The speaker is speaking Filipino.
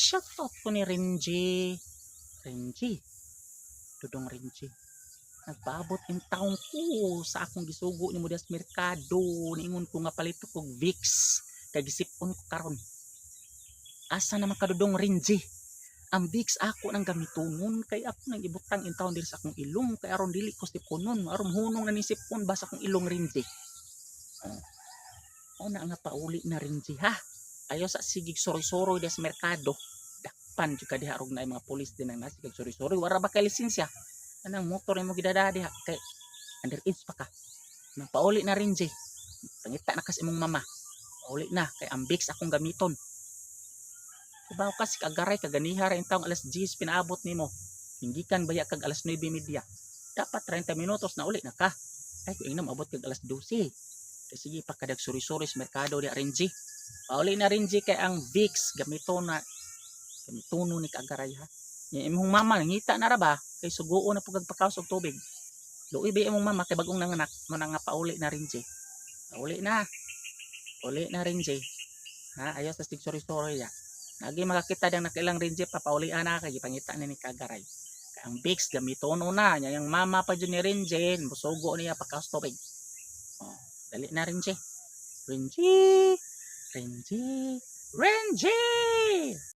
shoutout ko ni Renji. Renji, Dudong Renji. Nagpaabot in taong ko sa akong gisugo ni mo sa merkado. Niingon ko nga palito kog Vicks. Kagisipon ko karon. Asa naman ka Dudong Renji? Ang Vicks ako nang gamitonon kay ako nang ibutang in taon diri sa akong ilong kay aron dili ko siponon aron hunong na nisipon ba sa akong ilong Renji. Na nga pauli na Renji ha. Ayo sa sigig soroy-soroy des merkado. Dakpan jud ka diha rog na mga pulis din ang nasigig soroy-soroy wala ba kay lisensya. Anang motor mo gidada diha kay underage pa ka. Nang pauli na Renji. Pangita na kas imong mama. Pauli na kay ang Vicks akong gamiton. Ibaw ka si kagaray kaganiha ra intawong alas 10 pinaabot nimo. Hinggikan baya kag alas 9:30. Dapat 30 minutos na uli na ka. Ay ko ingnom abot kag alas 12. Kay sige pa kadag suri-suri sa merkado di Renji. Pauli na Renji kay ang Vicks gamitono ni kagaray ha. Nya imong mama ngita na ra ba kay suguon na pugag pakaos og tubig. Luoy ba imong mama kay bagong nanganak mo na nga pauli na Renji. Pauli na. Uli na Renji. Ha ayo sa sig suri-suri ya. Nagi makakita dang nakailang Renji papaulian na kay gipangita ni kagaray. Kay ang Vicks gamitono na nya yang mama pa jud ni Renji musugo niya pakaos tubig. Dali na Renji. Renji. Renji. Renji.